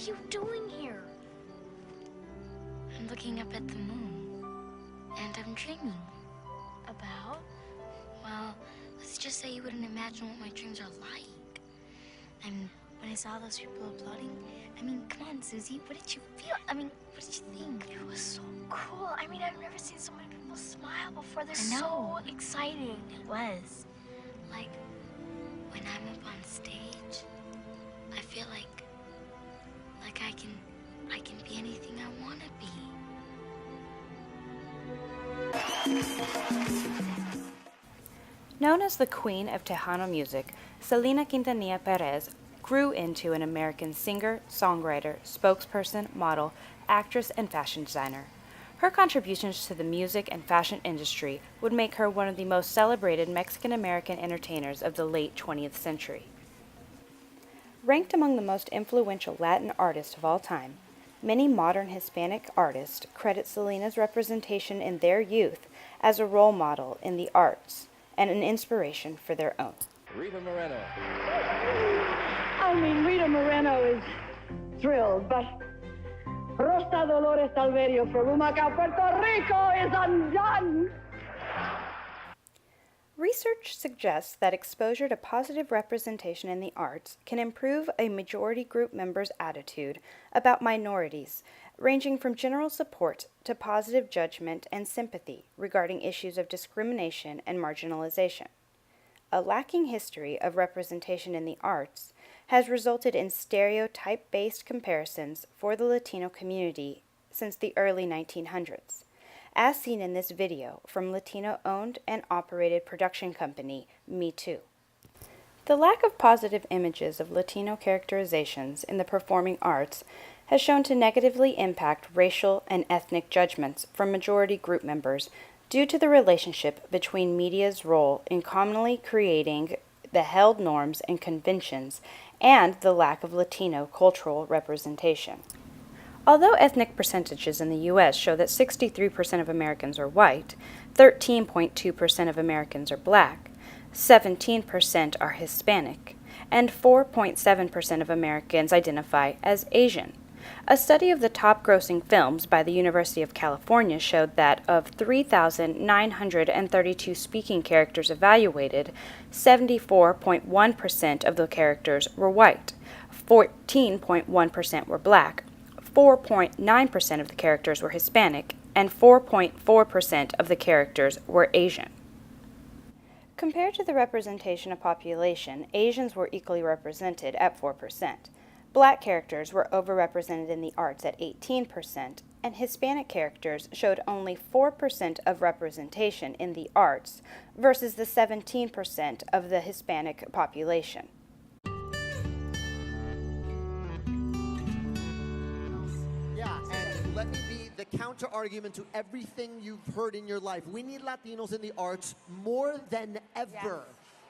are you doing here? I'm looking up at the moon, and I'm dreaming. About? Well, let's just say you wouldn't imagine what my dreams are like. And when I saw those people applauding, I mean, come on, Susie, what did you feel? I mean, what did you think? It was so cool. I mean, I've never seen so many people smile before. They're I know. so exciting. It was. Like, when I'm up on stage, I feel like I can be anything I want to be. Known as the Queen of Tejano music, Selena Quintanilla Perez grew into an American singer, songwriter, spokesperson, model, actress, and fashion designer. Her contributions to the music and fashion industry would make her one of the most celebrated Mexican-American entertainers of the late 20th century. Ranked among the most influential Latin artists of all time, many modern Hispanic artists credit Selena's representation in their youth as a role model in the arts and an inspiration for their own. Rita Moreno. Rita Moreno is thrilled, but Rosa Dolores Alverio from Humacao, Puerto Rico is undone. Research suggests that exposure to positive representation in the arts can improve a majority group member's attitude about minorities, ranging from general support to positive judgment and sympathy regarding issues of discrimination and marginalization. A lacking history of representation in the arts has resulted in stereotype-based comparisons for the Latino community since the early 1900s, as seen in this video from Latino-owned and operated production company Me Too. The lack of positive images of Latino characterizations in the performing arts has shown to negatively impact racial and ethnic judgments from majority group members due to the relationship between media's role in commonly creating the held norms and conventions and the lack of Latino cultural representation. Although ethnic percentages in the U.S. show that 63% of Americans are white, 13.2% of Americans are black, 17% are Hispanic, and 4.7% of Americans identify as Asian. A study of the top-grossing films by the University of California showed that of 3,932 speaking characters evaluated, 74.1% of the characters were white, 14.1% were black, 4.9% of the characters were Hispanic, and 4.4% of the characters were Asian. Compared to the representation of population, Asians were equally represented at 4%. Black characters were overrepresented in the arts at 18%, and Hispanic characters showed only 4% of representation in the arts versus the 17% of the Hispanic population. Yeah, and let me be the counter-argument to everything you've heard in your life. We need Latinos in the arts more than ever. Yes.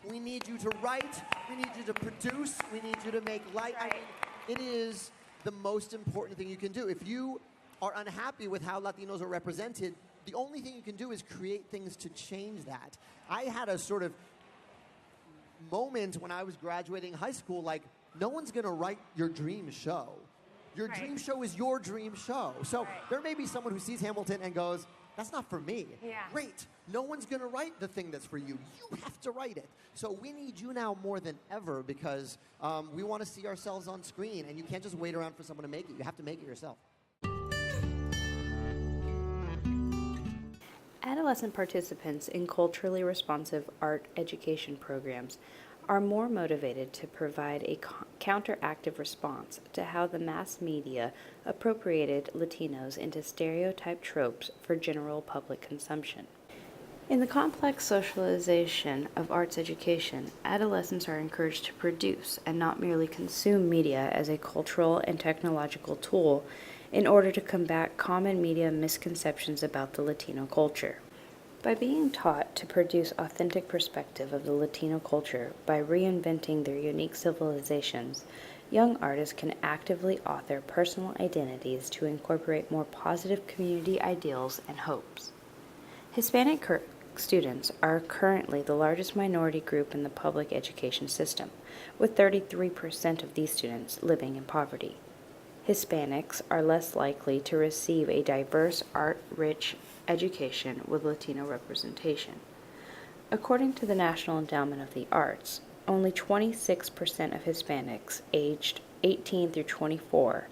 We need you to write, we need you to produce, we need you to make light. Right. I mean, it is the most important thing you can do. If you are unhappy with how Latinos are represented, the only thing you can do is create things to change that. I had a sort of moment when I was graduating high school, like, no one's gonna write your dream show. Your dream show is your dream show. So there may be someone who sees Hamilton and goes, that's not for me. Yeah. Great. No one's going to write the thing that's for you. You have to write it. So we need you now more than ever because we want to see ourselves on screen, and you can't just wait around for someone to make it. You have to make it yourself. Adolescent participants in culturally responsive art education programs are more motivated to provide a counteractive response to how the mass media appropriated Latinos into stereotype tropes for general public consumption. In the complex socialization of arts education, adolescents are encouraged to produce and not merely consume media as a cultural and technological tool in order to combat common media misconceptions about the Latino culture. By being taught to produce authentic perspective of the Latino culture by reinventing their unique civilizations, young artists can actively author personal identities to incorporate more positive community ideals and hopes. Hispanic students are currently the largest minority group in the public education system, with 33% of these students living in poverty. Hispanics are less likely to receive a diverse, art-rich education with Latino representation. According to the National Endowment of the Arts, only 26% of Hispanics aged 18 through 24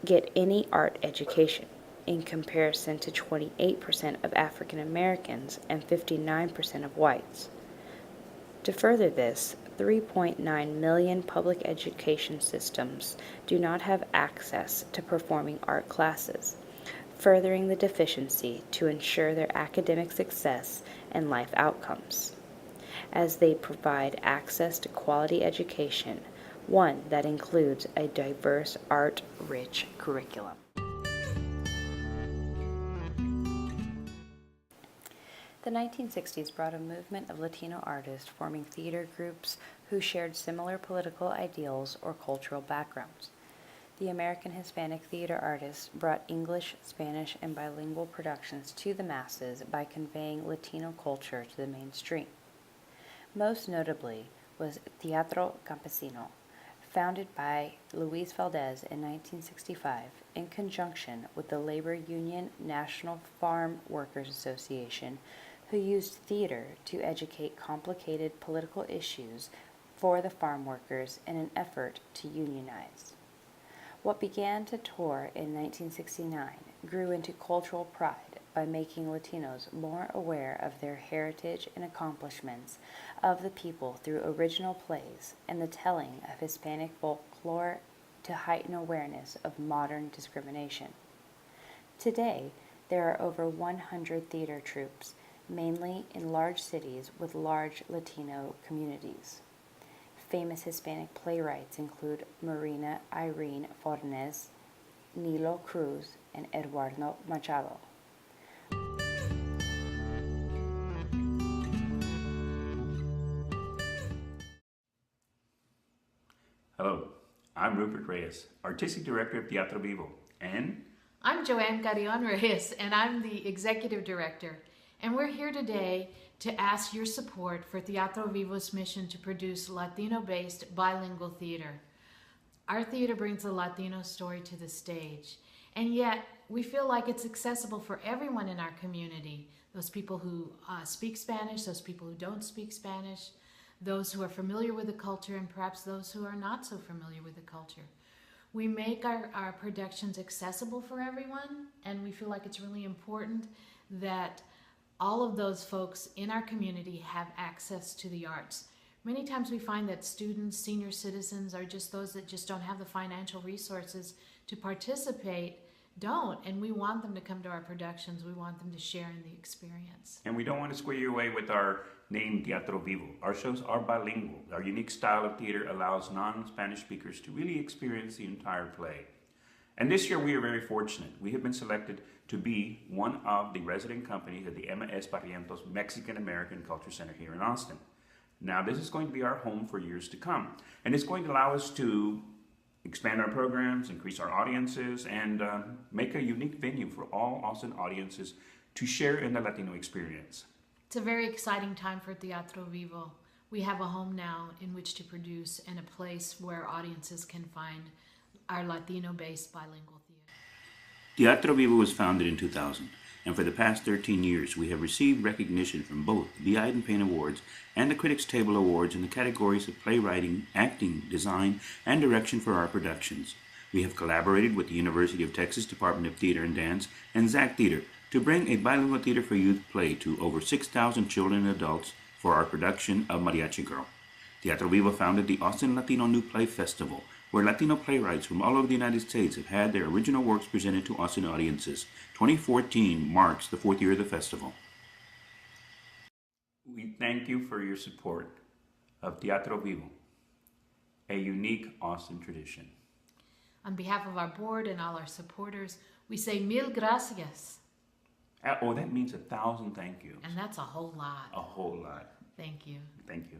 get any art education, in comparison to 28% of African Americans and 59% of whites. To further this, 3.9 million public education systems do not have access to performing art classes, furthering the deficiency to ensure their academic success and life outcomes, as they provide access to quality education, one that includes a diverse, art-rich curriculum. The 1960s brought a movement of Latino artists forming theater groups who shared similar political ideals or cultural backgrounds. The American Hispanic theater artists brought English, Spanish, and bilingual productions to the masses by conveying Latino culture to the mainstream. Most notably was Teatro Campesino, founded by Luis Valdez in 1965 in conjunction with the labor union National Farm Workers Association, who used theater to educate complicated political issues for the farm workers in an effort to unionize. What began to tour in 1969 grew into cultural pride by making Latinos more aware of their heritage and accomplishments of the people through original plays and the telling of Hispanic folklore to heighten awareness of modern discrimination. Today, there are over 100 theater troupes, mainly in large cities with large Latino communities. Famous Hispanic playwrights include Marina Irene Fornes, Nilo Cruz, and Eduardo Machado. Hello, I'm Rupert Reyes, Artistic Director of Teatro Vivo, and I'm Joanne Carrion Reyes, and I'm the Executive Director. And we're here today to ask your support for Teatro Vivo's mission to produce Latino-based bilingual theater. Our theater brings the Latino story to the stage, and yet we feel like it's accessible for everyone in our community. Those people who speak Spanish, those people who don't speak Spanish, those who are familiar with the culture, and perhaps those who are not so familiar with the culture. We make our productions accessible for everyone, and we feel like it's really important that all of those folks in our community have access to the arts. Many times we find that students, senior citizens, are just those that just don't have the financial resources to participate, and we want them to come to our productions. We want them to share in the experience. And we don't want to square you away with our name, Teatro Vivo. Our shows are bilingual. Our unique style of theater allows non-Spanish speakers to really experience the entire play. And this year we are very fortunate. We have been selected to be one of the resident companies at the Emma S. Barrientos Mexican American Culture Center here in Austin. Now this is going to be our home for years to come. And it's going to allow us to expand our programs, increase our audiences, and make a unique venue for all Austin audiences to share in the Latino experience. It's a very exciting time for Teatro Vivo. We have a home now in which to produce and a place where audiences can find our Latino-based bilingual theater. Teatro Vivo was founded in 2000, and for the past 13 years we have received recognition from both the Eye and Pain Awards and the Critics' Table Awards in the categories of playwriting, acting, design, and direction for our productions. We have collaborated with the University of Texas Department of Theater and Dance and ZAC Theater to bring a bilingual theater for youth play to over 6,000 children and adults for our production of Mariachi Girl. Teatro Vivo founded the Austin Latino New Play Festival, where Latino playwrights from all over the United States have had their original works presented to Austin audiences. 2014 marks the 4th year of the festival. We thank you for your support of Teatro Vivo, a unique Austin tradition. On behalf of our board and all our supporters, we say mil gracias. Oh, that means 1,000 thank yous. And that's a whole lot. A whole lot. Thank you. Thank you.